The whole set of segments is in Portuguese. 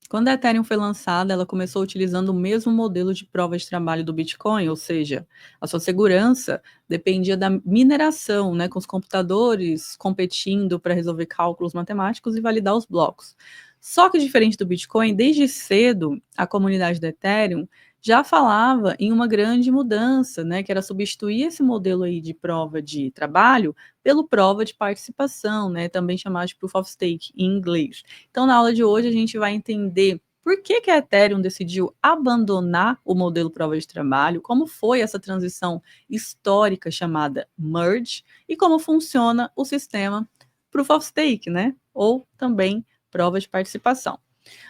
Quando a Ethereum foi lançada, ela começou utilizando o mesmo modelo de prova de trabalho do Bitcoin, ou seja, a sua segurança dependia da mineração, né, com os computadores competindo para resolver cálculos matemáticos e validar os blocos. Só que diferente do Bitcoin, desde cedo a comunidade da Ethereum já falava em uma grande mudança, né, que era substituir esse modelo aí de prova de trabalho pelo prova de participação, né, também chamado de Proof of Stake em inglês. Então, na aula de hoje, a gente vai entender por que, que a Ethereum decidiu abandonar o modelo prova de trabalho, como foi essa transição histórica chamada Merge e como funciona o sistema Proof of Stake, né? Ou também prova de participação.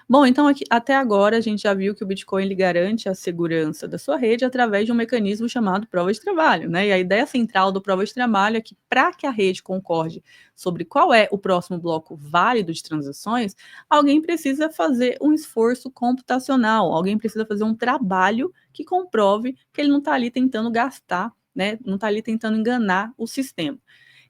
Bom, então aqui, até agora a gente já viu que o Bitcoin ele garante a segurança da sua rede através de um mecanismo chamado prova de trabalho, né? E a ideia central do prova de trabalho é que para que a rede concorde sobre qual é o próximo bloco válido de transações, alguém precisa fazer um esforço computacional, alguém precisa fazer um trabalho que comprove que ele não está ali tentando gastar, né? Não está ali tentando enganar o sistema.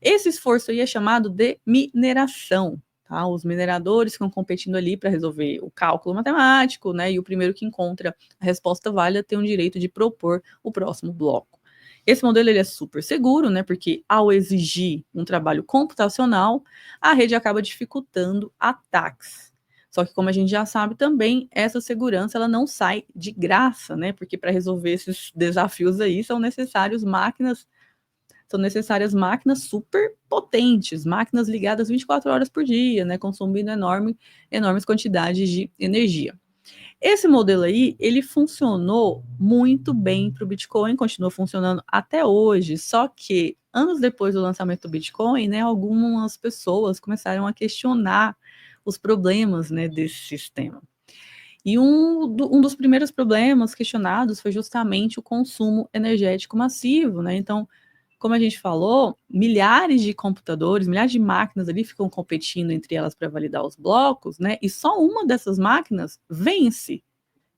Esse esforço aí é chamado de mineração. Tá? Os mineradores ficam competindo ali para resolver o cálculo matemático, né? E o primeiro que encontra a resposta válida tem o direito de propor o próximo bloco. Esse modelo ele é super seguro, né? Porque ao exigir um trabalho computacional, a rede acaba dificultando ataques. Só que, como a gente já sabe também, essa segurança ela não sai de graça, né? Porque para resolver esses desafios aí são necessárias máquinas super potentes, máquinas ligadas 24 horas por dia, né, consumindo enormes quantidades de energia. Esse modelo aí, ele funcionou muito bem para o Bitcoin, continua funcionando até hoje, só que anos depois do lançamento do Bitcoin, né, algumas pessoas começaram a questionar os problemas, né, desse sistema. E um dos primeiros problemas questionados foi justamente o consumo energético massivo, né? Então, como a gente falou, milhares de computadores, milhares de máquinas ali ficam competindo entre elas para validar os blocos, né? E só uma dessas máquinas vence.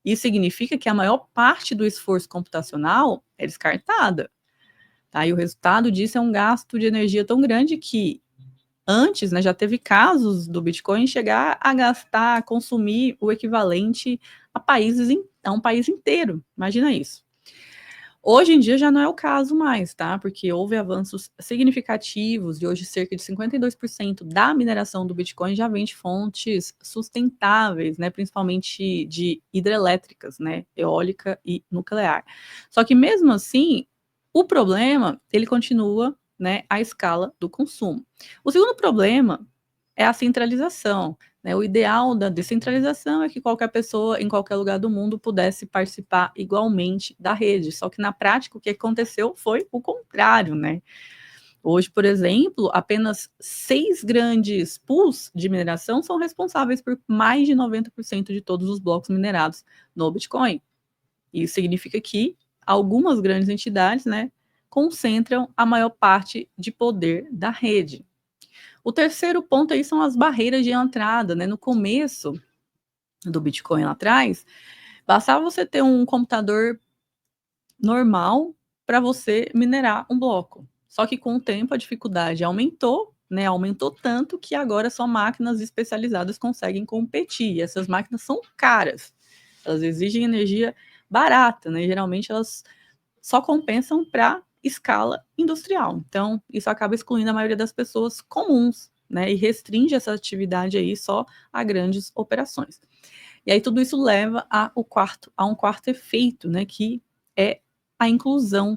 Isso significa que a maior parte do esforço computacional é descartada. Tá? E o resultado disso é um gasto de energia tão grande que antes, né, já teve casos do Bitcoin chegar a gastar, a consumir o equivalente a um país inteiro. Imagina isso. Hoje em dia já não é o caso mais, tá? Porque houve avanços significativos e hoje cerca de 52% da mineração do Bitcoin já vem de fontes sustentáveis, né? Principalmente de hidrelétricas, né? Eólica e nuclear. Só que mesmo assim, o problema, ele continua, né, à escala do consumo. O segundo problema é a centralização. Né? O ideal da descentralização é que qualquer pessoa, em qualquer lugar do mundo, pudesse participar igualmente da rede. Só que na prática o que aconteceu foi o contrário, né? Hoje, por exemplo, apenas 6 grandes pools de mineração são responsáveis por mais de 90% de todos os blocos minerados no Bitcoin. Isso significa que algumas grandes entidades, né, concentram a maior parte de poder da rede. O terceiro ponto aí são as barreiras de entrada, né? No começo do Bitcoin lá atrás, bastava você ter um computador normal para você minerar um bloco. Só que com o tempo a dificuldade aumentou, né? Aumentou tanto que agora só máquinas especializadas conseguem competir. E essas máquinas são caras. Elas exigem energia barata, né? Geralmente elas só compensam para escala industrial. Então, isso acaba excluindo a maioria das pessoas comuns, né? E restringe essa atividade aí só a grandes operações. E aí tudo isso leva a um quarto efeito, né? Que é a inclusão.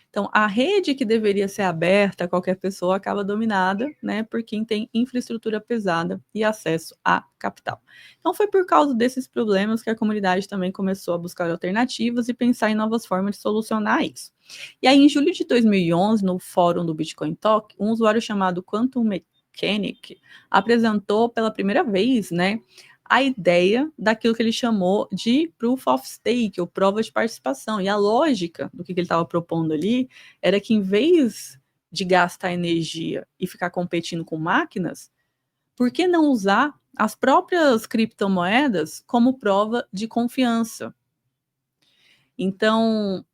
Então, a rede que deveria ser aberta a qualquer pessoa acaba dominada, né, por quem tem infraestrutura pesada e acesso a capital. Então, foi por causa desses problemas que a comunidade também começou a buscar alternativas e pensar em novas formas de solucionar isso. E aí, em julho de 2011, no fórum do Bitcoin Talk, um usuário chamado Quantum Mechanic apresentou pela primeira vez, né, a ideia daquilo que ele chamou de proof of stake, ou prova de participação. E a lógica do que ele estava propondo ali era que, em vez de gastar energia e ficar competindo com máquinas, por que não usar as próprias criptomoedas como prova de confiança? Então,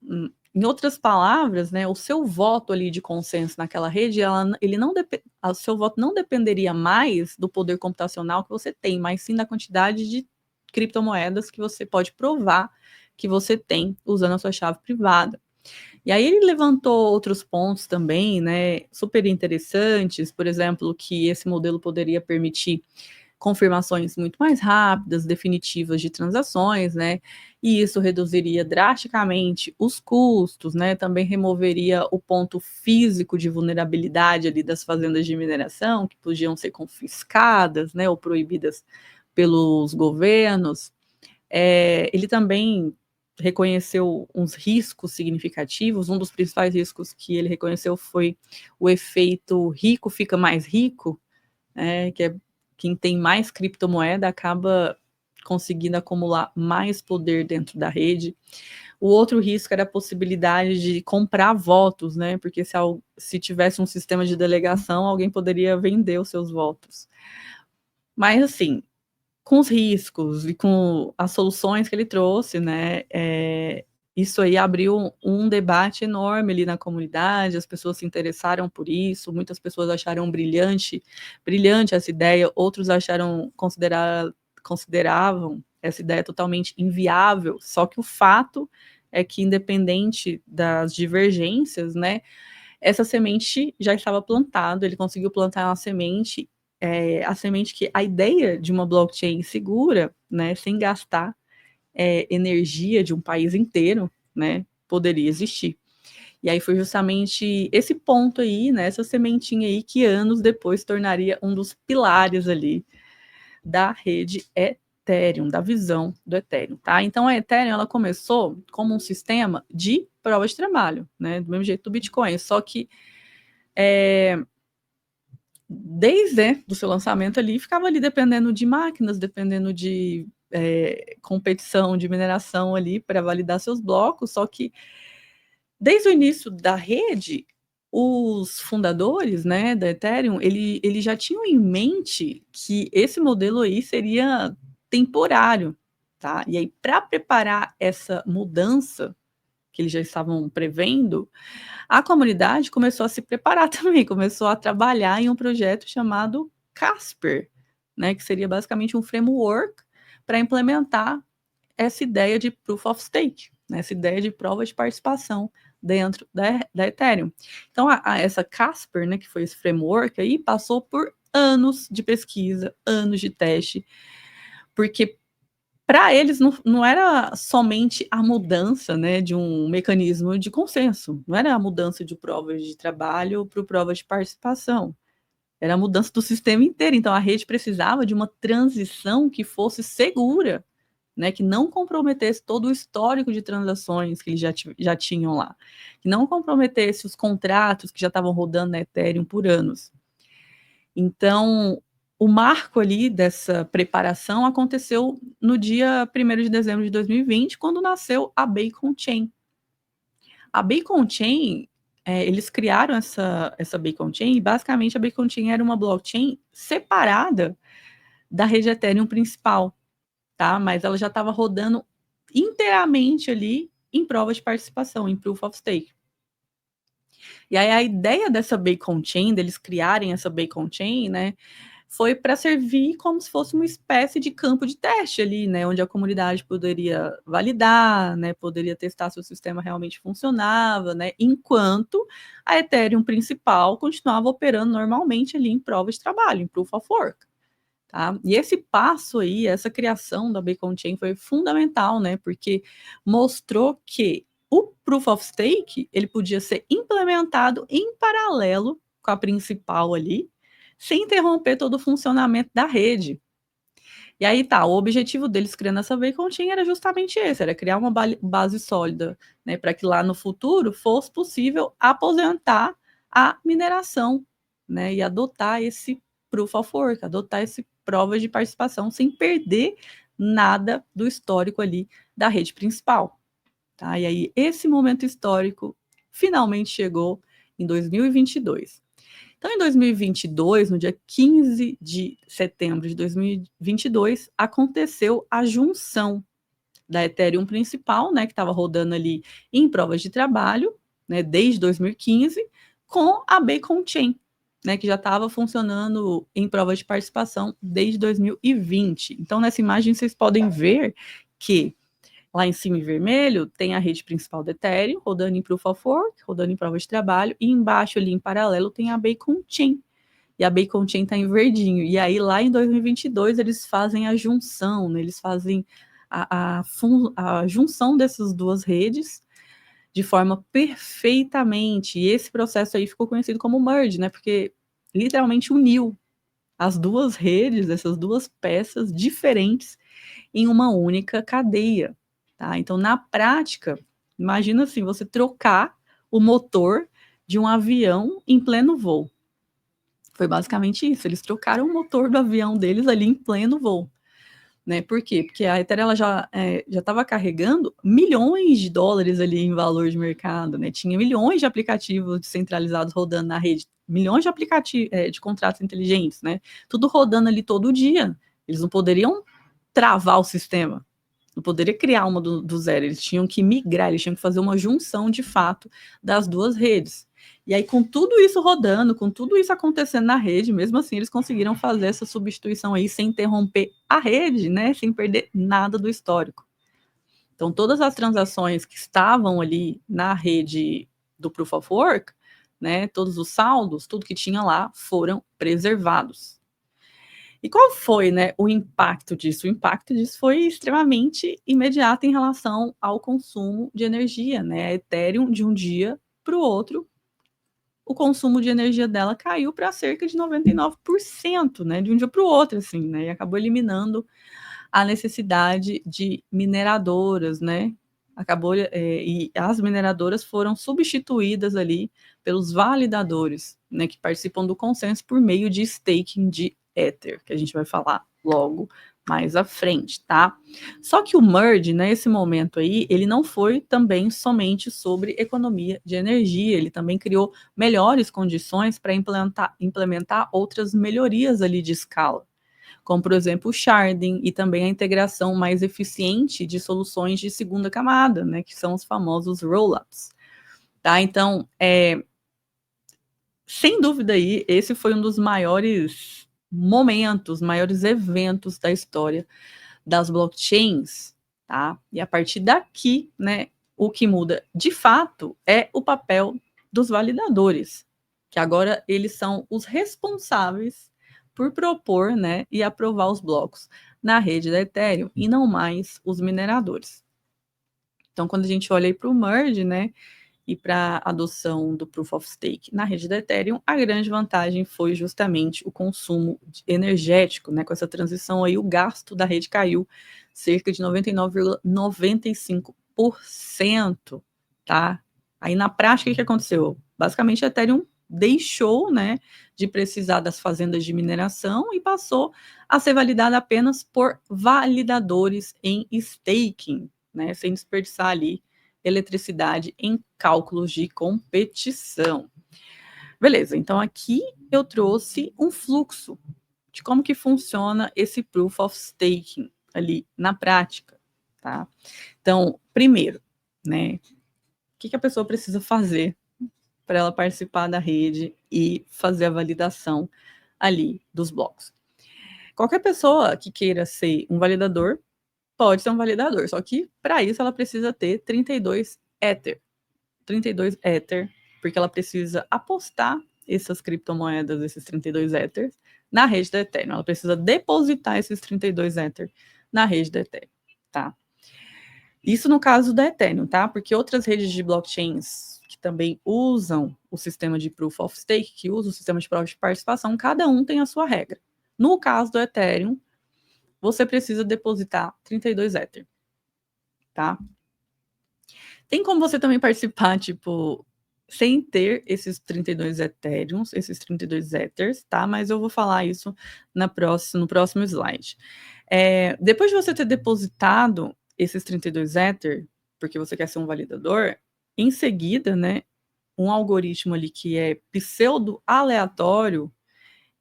em outras palavras, né, o seu voto ali de consenso naquela rede, o seu voto não dependeria mais do poder computacional que você tem, mas sim da quantidade de criptomoedas que você pode provar que você tem usando a sua chave privada. E aí ele levantou outros pontos também, né, super interessantes, por exemplo, que esse modelo poderia permitir confirmações muito mais rápidas, definitivas de transações, né? E isso reduziria drasticamente os custos, né? Também removeria o ponto físico de vulnerabilidade ali das fazendas de mineração, que podiam ser confiscadas, né, ou proibidas pelos governos. Ele também reconheceu uns riscos significativos. Um dos principais riscos que ele reconheceu foi o efeito rico fica mais rico, que é quem tem mais criptomoeda acaba conseguindo acumular mais poder dentro da rede. O outro risco era a possibilidade de comprar votos, né? Porque se tivesse um sistema de delegação, alguém poderia vender os seus votos. Mas, assim, com os riscos e com as soluções que ele trouxe, né? Isso aí abriu um debate enorme ali na comunidade, as pessoas se interessaram por isso, muitas pessoas acharam brilhante essa ideia, outros consideravam essa ideia totalmente inviável, só que o fato é que, independente das divergências, né, essa semente já estava plantada, ele conseguiu plantar uma semente, a semente que a ideia de uma blockchain segura, né, sem gastar energia de um país inteiro, né, poderia existir. E aí foi justamente esse ponto aí, né, essa sementinha aí, que anos depois se tornaria um dos pilares ali da rede Ethereum, da visão do Ethereum, tá? Então a Ethereum, ela começou como um sistema de prova de trabalho, né, do mesmo jeito do Bitcoin, só que desde o seu lançamento ali, ficava ali dependendo de máquinas, dependendo de competição de mineração ali para validar seus blocos, só que desde o início da rede, os fundadores, né, da Ethereum, eles já tinham em mente que esse modelo aí seria temporário, tá? E aí, para preparar essa mudança que eles já estavam prevendo, a comunidade começou a se preparar também, começou a trabalhar em um projeto chamado Casper, né, que seria basicamente um framework para implementar essa ideia de Proof of Stake, né, essa ideia de prova de participação dentro da Ethereum. Então, essa Casper, né, que foi esse framework aí, passou por anos de pesquisa, anos de teste, porque para eles não era somente a mudança, né, de um mecanismo de consenso, não era a mudança de provas de trabalho para provas de participação, era a mudança do sistema inteiro. Então a rede precisava de uma transição que fosse segura, né, que não comprometesse todo o histórico de transações que eles já tinham lá, que não comprometesse os contratos que já estavam rodando na Ethereum por anos. Então, o marco ali dessa preparação aconteceu no dia 1º de dezembro de 2020, quando nasceu a Bacon Chain. A Bacon Chain, eles criaram essa Bacon Chain, e basicamente a Bacon Chain era uma blockchain separada da rede Ethereum principal, tá? Mas ela já estava rodando inteiramente ali em prova de participação, em Proof of Stake. E aí a ideia dessa Bacon Chain, deles criarem essa Bacon Chain, né, foi para servir como se fosse uma espécie de campo de teste ali, né, onde a comunidade poderia validar, né, poderia testar se o sistema realmente funcionava, né, enquanto a Ethereum principal continuava operando normalmente ali em prova de trabalho, em Proof of Work. Tá? E esse passo aí, essa criação da Bacon Chain foi fundamental, né, porque mostrou que o Proof of Stake, ele podia ser implementado em paralelo com a principal ali, sem interromper todo o funcionamento da rede. E aí tá, o objetivo deles criando essa Bacon Chain era justamente esse, era criar uma base sólida, né, para que lá no futuro fosse possível aposentar a mineração, né, e adotar esse Proof of Work, adotar esse prova de participação sem perder nada do histórico ali da rede principal. Tá? E aí esse momento histórico finalmente chegou em 2022. Então, em 2022, no dia 15 de setembro de 2022, aconteceu a junção da Ethereum principal, né, que estava rodando ali em provas de trabalho, né, desde 2015, com a Bacon Chain. né, que já estava funcionando em prova de participação desde 2020. Então, nessa imagem, vocês podem ver que lá em cima em vermelho tem a rede principal do Ethereum, rodando em Proof of Work, rodando em prova de trabalho, e embaixo ali em paralelo tem a Bacon Chain. E a Bacon Chain está em verdinho. E aí lá em 2022 eles fazem a junção, né? Eles fazem a junção dessas duas redes de forma perfeitamente. E esse processo aí ficou conhecido como merge, né? Porque literalmente uniu as duas redes, essas duas peças diferentes em uma única cadeia, tá? Então, na prática, imagina assim, você trocar o motor de um avião em pleno voo. Foi basicamente isso, eles trocaram o motor do avião deles ali em pleno voo. Né? Por quê? Porque a Ethereum ela já estava carregando milhões de dólares ali em valor de mercado, né? Tinha milhões de aplicativos descentralizados rodando na rede, milhões de aplicativos de contratos inteligentes, né? Tudo rodando ali todo dia. Eles não poderiam travar o sistema, não poderia criar uma do zero. Eles tinham que migrar, eles tinham que fazer uma junção de fato das duas redes. E aí, com tudo isso rodando, com tudo isso acontecendo na rede, mesmo assim, eles conseguiram fazer essa substituição aí sem interromper a rede, né? Sem perder nada do histórico. Então, todas as transações que estavam ali na rede do Proof of Work, né? Todos os saldos, tudo que tinha lá, foram preservados. E qual foi, né, o impacto disso? O impacto disso foi extremamente imediato em relação ao consumo de energia, né? A Ethereum, de um dia para o outro, o consumo de energia dela caiu para cerca de 99%, né? De um dia para o outro, assim, né? E acabou eliminando a necessidade de mineradoras, né? E as mineradoras foram substituídas ali pelos validadores, né? Que participam do consenso por meio de staking de Ether, que a gente vai falar logo mais à frente, tá? Só que o merge, nesse momento aí, ele não foi também somente sobre economia de energia, ele também criou melhores condições para implementar outras melhorias ali de escala, como, por exemplo, o sharding e também a integração mais eficiente de soluções de segunda camada, né, que são os famosos rollups. Tá? Então, sem dúvida aí, esse foi um dos maiores momentos, maiores eventos da história das blockchains, tá? E a partir daqui, né, o que muda de fato é o papel dos validadores, que agora eles são os responsáveis por propor, né, e aprovar os blocos na rede da Ethereum e não mais os mineradores. Então, quando a gente olha aí para o merge, né, e para a adoção do Proof of Stake na rede da Ethereum, a grande vantagem foi justamente o consumo energético, né? Com essa transição aí, o gasto da rede caiu cerca de 99,95%, tá? Aí na prática, o que aconteceu? Basicamente, a Ethereum deixou, né, de precisar das fazendas de mineração e passou a ser validada apenas por validadores em staking, né? Sem desperdiçar ali eletricidade em cálculos de competição. Beleza, então aqui eu trouxe um fluxo de como que funciona esse Proof of Staking ali na prática, tá? Então, primeiro, né, o que a pessoa precisa fazer para ela participar da rede e fazer a validação ali dos blocos? Qualquer pessoa que queira ser um validador pode ser um validador, só que para isso ela precisa ter 32 Ether. 32 Ether, porque ela precisa apostar essas criptomoedas, esses 32 Ethers, na rede da Ethereum. Ela precisa depositar esses 32 Ether na rede da Ethereum, tá? Isso no caso da Ethereum, tá? Porque outras redes de blockchains que também usam o sistema de Proof of Stake, que usam o sistema de prova de participação, cada um tem a sua regra. No caso do Ethereum, você precisa depositar 32 Ether, tá? Tem como você também participar, tipo, sem ter esses 32 Ethereums, esses 32 Ethers, tá? Mas eu vou falar isso no próximo slide. Depois de você ter depositado esses 32 Ether, porque você quer ser um validador, em seguida, né, um algoritmo ali que é pseudo-aleatório,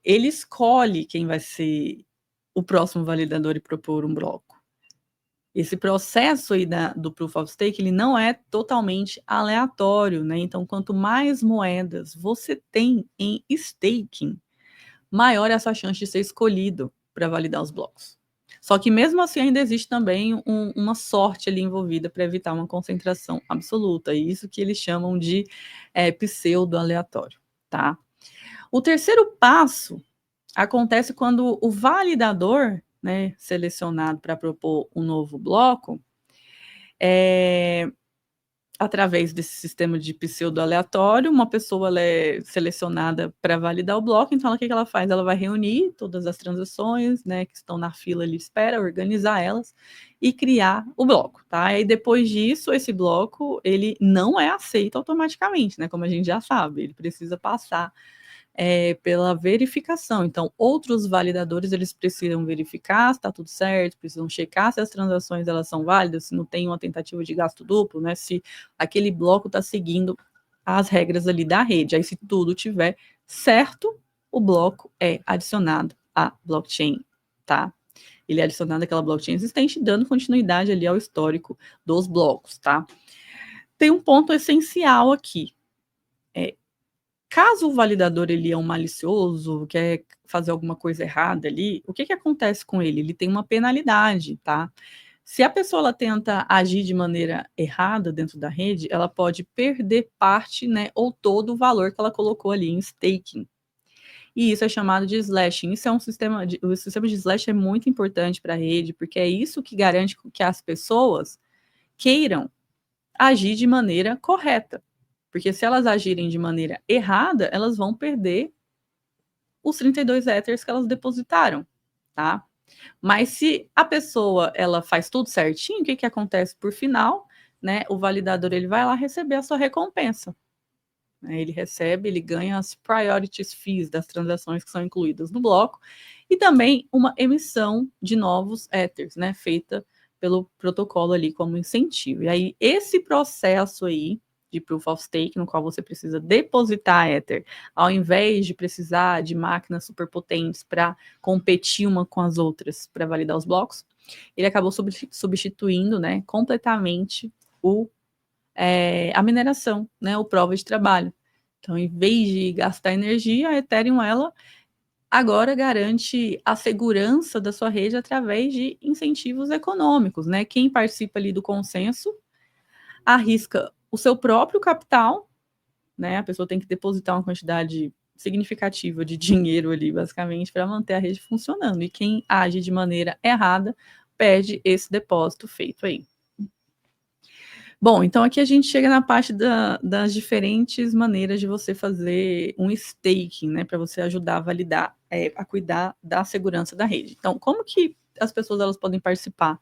ele escolhe quem vai ser o próximo validador e propor um bloco. esse processo aí do Proof of Stake, ele não é totalmente aleatório, né? Então, quanto mais moedas você tem em staking, maior é a sua chance de ser escolhido para validar os blocos. Só que mesmo assim ainda existe também uma sorte ali envolvida para evitar uma concentração absoluta, e isso que eles chamam de pseudo-aleatório, tá? O terceiro passo acontece quando o validador, né, selecionado para propor um novo bloco, através desse sistema de pseudo-aleatório, uma pessoa ela é selecionada para validar o bloco, então o que ela faz? Ela vai reunir todas as transações, né, que estão na fila ali de espera, organizar elas e criar o bloco, tá? E depois disso, esse bloco, ele não é aceito automaticamente, né, como a gente já sabe, ele precisa passar pela verificação. Então, outros validadores, eles precisam verificar se está tudo certo, precisam checar se as transações elas são válidas, se não tem uma tentativa de gasto duplo, né? Se aquele bloco está seguindo as regras ali da rede. Aí, se tudo tiver certo, o bloco é adicionado à blockchain, tá? Ele é adicionado àquela blockchain existente, dando continuidade ali ao histórico dos blocos, tá? Tem um ponto essencial aqui. Caso o validador ele é um malicioso, quer fazer alguma coisa errada ali, o que acontece com ele? Ele tem uma penalidade, tá? Se a pessoa ela tenta agir de maneira errada dentro da rede, ela pode perder parte, né, ou todo o valor que ela colocou ali em staking. E isso é chamado de slashing. Isso é o sistema de slash é muito importante para a rede, porque é isso que garante que as pessoas queiram agir de maneira correta. Porque se elas agirem de maneira errada, elas vão perder os 32 Ethers que elas depositaram, tá? Mas se a pessoa ela faz tudo certinho, o que acontece por final? Né? O validador ele vai lá receber a sua recompensa. Né? Ele recebe, ele ganha as priorities fees das transações que são incluídas no bloco e também uma emissão de novos Ethers, né? Feita pelo protocolo ali como incentivo. E aí esse processo aí de Proof of Stake, no qual você precisa depositar Ether, ao invés de precisar de máquinas superpotentes para competir uma com as outras para validar os blocos, ele acabou substituindo, né, completamente a mineração, né, o prova de trabalho. Então, em vez de gastar energia, a Ethereum, ela agora garante a segurança da sua rede através de incentivos econômicos, né? Quem participa ali do consenso arrisca o seu próprio capital, né? A pessoa tem que depositar uma quantidade significativa de dinheiro ali, basicamente, para manter a rede funcionando. E quem age de maneira errada perde esse depósito feito aí. Bom, então aqui a gente chega na parte das diferentes maneiras de você fazer um staking, né, para você ajudar a validar, a cuidar da segurança da rede. Então, como que as pessoas elas podem participar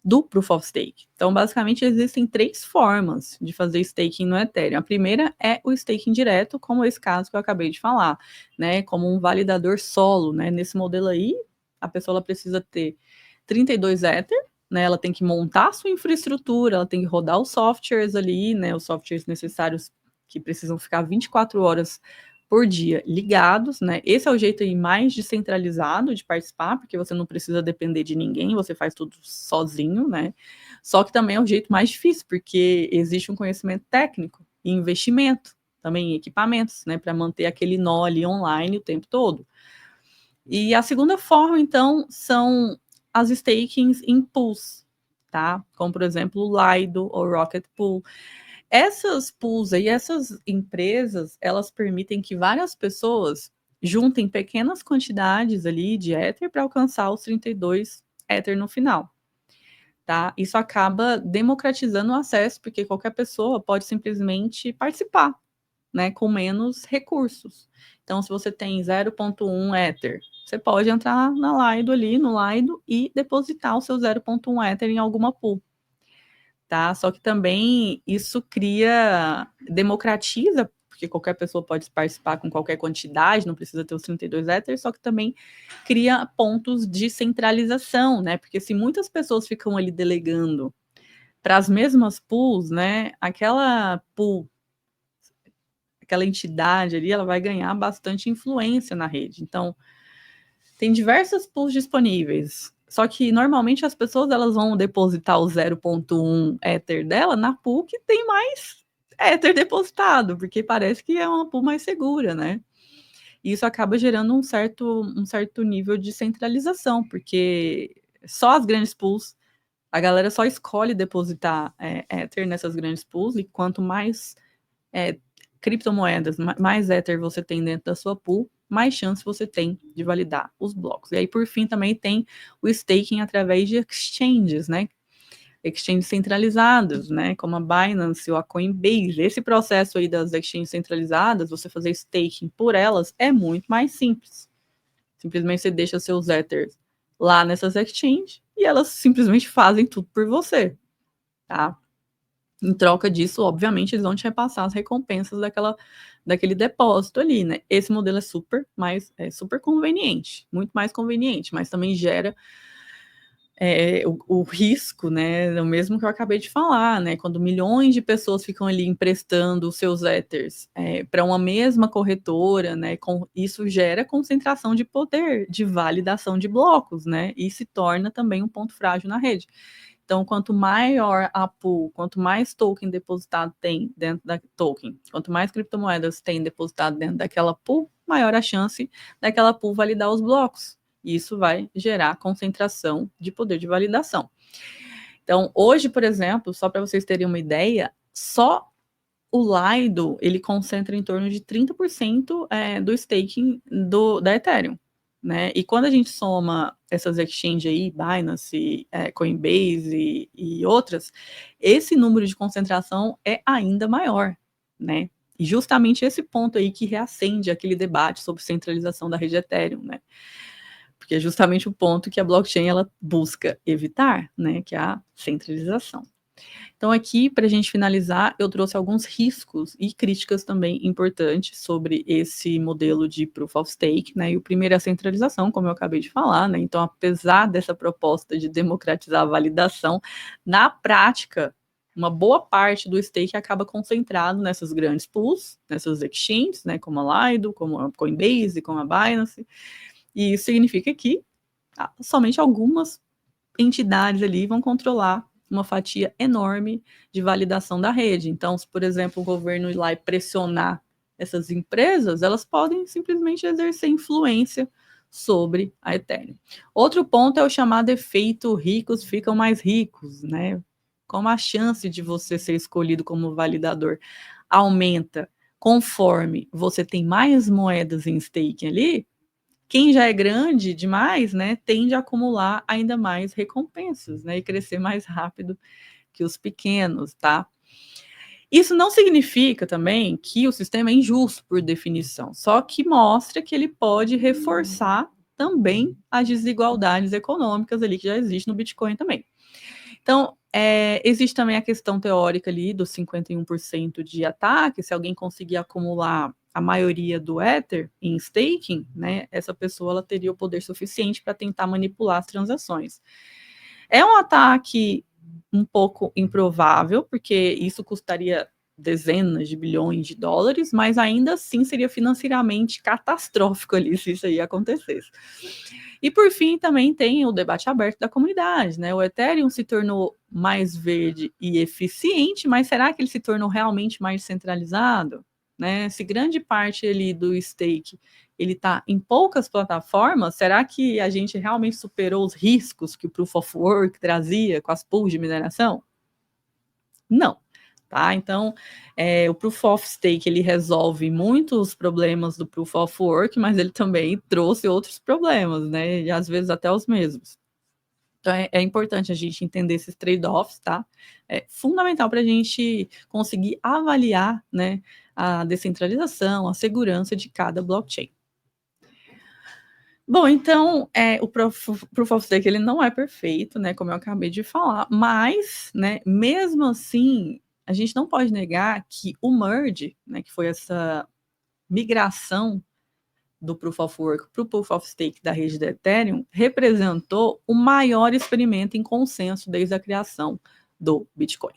do Proof of Stake? Então, basicamente, existem 3 formas de fazer staking no Ethereum. A primeira é o staking direto, como esse caso que eu acabei de falar, né, como um validador solo, né, nesse modelo aí, a pessoa ela precisa ter 32 Ether, né, ela tem que montar a sua infraestrutura, ela tem que rodar os softwares ali, né, os softwares necessários que precisam ficar 24 horas por dia ligados, né? Esse é o jeito aí mais descentralizado de participar, porque você não precisa depender de ninguém, você faz tudo sozinho, né? Só que também é o jeito mais difícil, porque existe um conhecimento técnico e investimento também em equipamentos, né, para manter aquele nó ali online o tempo todo. E a segunda forma, então, são as stakings em pools, tá? Como, por exemplo, o Lido ou Rocket Pool. Essas pools aí, essas empresas, elas permitem que várias pessoas juntem pequenas quantidades ali de Ether para alcançar os 32 Ether no final, tá? Isso acaba democratizando o acesso, porque qualquer pessoa pode simplesmente participar, né, com menos recursos. Então, se você tem 0,1 Ether, você pode entrar na Lido ali, no Lido, e depositar o seu 0,1 Ether em alguma pool. Tá? Só que também isso democratiza, porque qualquer pessoa pode participar com qualquer quantidade, não precisa ter os 32 Ethers, só que também cria pontos de centralização, né? Porque se muitas pessoas ficam ali delegando para as mesmas pools, né? Aquela pool, aquela entidade ali, ela vai ganhar bastante influência na rede. Então, tem diversas pools disponíveis. Só que normalmente as pessoas elas vão depositar o 0,1 Ether dela na pool que tem mais Ether depositado, porque parece que é uma pool mais segura, né? E isso acaba gerando um certo nível de centralização, porque só as grandes pools, a galera só escolhe depositar Ether nessas grandes pools, e quanto mais criptomoedas, mais Ether você tem dentro da sua pool, mais chance você tem de validar os blocos. E aí, por fim, também tem o staking através de exchanges, né? Exchanges centralizados, né? Como a Binance ou a Coinbase. Esse processo aí das exchanges centralizadas, você fazer staking por elas, é muito mais simples. Simplesmente você deixa seus Ethers lá nessas exchanges e elas simplesmente fazem tudo por você, tá? Em troca disso, obviamente, eles vão te repassar as recompensas daquele depósito ali, né? Esse modelo é super conveniente, muito mais conveniente, mas também gera o risco, né? O mesmo que eu acabei de falar, né? Quando milhões de pessoas ficam ali emprestando os seus Ethers para uma mesma corretora, né? Isso gera concentração de poder, de validação de blocos, né? E se torna também um ponto frágil na rede. Então, quanto maior a pool, quanto mais token depositado tem dentro da token, quanto mais criptomoedas tem depositado dentro daquela pool, maior a chance daquela pool validar os blocos. E isso vai gerar concentração de poder de validação. Então, hoje, por exemplo, só para vocês terem uma ideia, só o Lido, ele concentra em torno de 30% do staking da Ethereum. Né? E quando a gente soma essas exchanges aí, Binance, Coinbase e outras, esse número de concentração é ainda maior, né? E justamente esse ponto aí que reacende aquele debate sobre centralização da rede Ethereum, né? Porque é justamente o ponto que a blockchain ela busca evitar, né? Que é a centralização. Então, aqui, para a gente finalizar, eu trouxe alguns riscos e críticas também importantes sobre esse modelo de Proof of Stake, né? E o primeiro é a centralização, como eu acabei de falar, né? Então, apesar dessa proposta de democratizar a validação, na prática, uma boa parte do stake acaba concentrado nessas grandes pools, nessas exchanges, né? Como a Lido, como a Coinbase, como a Binance. E isso significa que somente algumas entidades ali vão controlar uma fatia enorme de validação da rede. Então, se, por exemplo, o governo ir lá e pressionar essas empresas, elas podem simplesmente exercer influência sobre a Ethereum. Outro ponto é o chamado efeito ricos ficam mais ricos, né? Como a chance de você ser escolhido como validador aumenta conforme você tem mais moedas em staking ali, quem já é grande demais, né, tende a acumular ainda mais recompensas, né, e crescer mais rápido que os pequenos, tá? Isso não significa também que o sistema é injusto por definição, só que mostra que ele pode reforçar também as desigualdades econômicas ali que já existem no Bitcoin também. Então, existe também a questão teórica ali dos 51% de ataque, se alguém conseguir acumular a maioria do Ether em staking, né, essa pessoa ela teria o poder suficiente para tentar manipular as transações. É um ataque um pouco improvável, porque isso custaria dezenas de bilhões de dólares, mas ainda assim seria financeiramente catastrófico ali se isso aí acontecesse. E por fim, também tem o debate aberto da comunidade, né? O Ethereum se tornou mais verde e eficiente, mas será que ele se tornou realmente mais centralizado? Né? Se grande parte ali do stake ele está em poucas plataformas, será que a gente realmente superou os riscos que o Proof of Work trazia com as pools de mineração? Não. Tá? Então, o Proof of Stake ele resolve muitos problemas do Proof of Work, mas ele também trouxe outros problemas, né? E às vezes até os mesmos. Então, é importante a gente entender esses trade-offs, tá? É fundamental para a gente conseguir avaliar, né, a descentralização, a segurança de cada blockchain. Bom, então, o Proof of Stake ele não é perfeito, né, como eu acabei de falar, mas, né, mesmo assim, a gente não pode negar que o merge, né, que foi essa migração do Proof of Work para o Proof of Stake da rede da Ethereum, representou o maior experimento em consenso desde a criação do Bitcoin.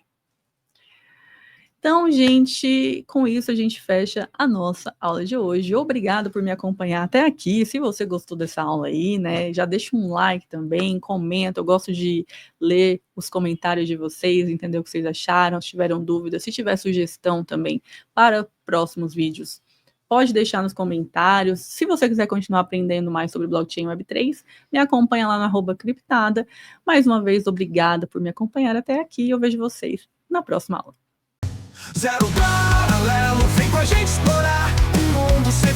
Então, gente, com isso a gente fecha a nossa aula de hoje. Obrigado por me acompanhar até aqui. Se você gostou dessa aula aí, né, já deixa um like também, comenta. Eu gosto de ler os comentários de vocês, entender o que vocês acharam, se tiveram dúvidas, se tiver sugestão também para próximos vídeos. Pode deixar nos comentários. Se você quiser continuar aprendendo mais sobre blockchain Web3, me acompanha lá no @criptada. Mais uma vez, obrigada por me acompanhar até aqui. Eu vejo vocês na próxima aula. Zero paralelo, vem com a gente explorar um mundo sem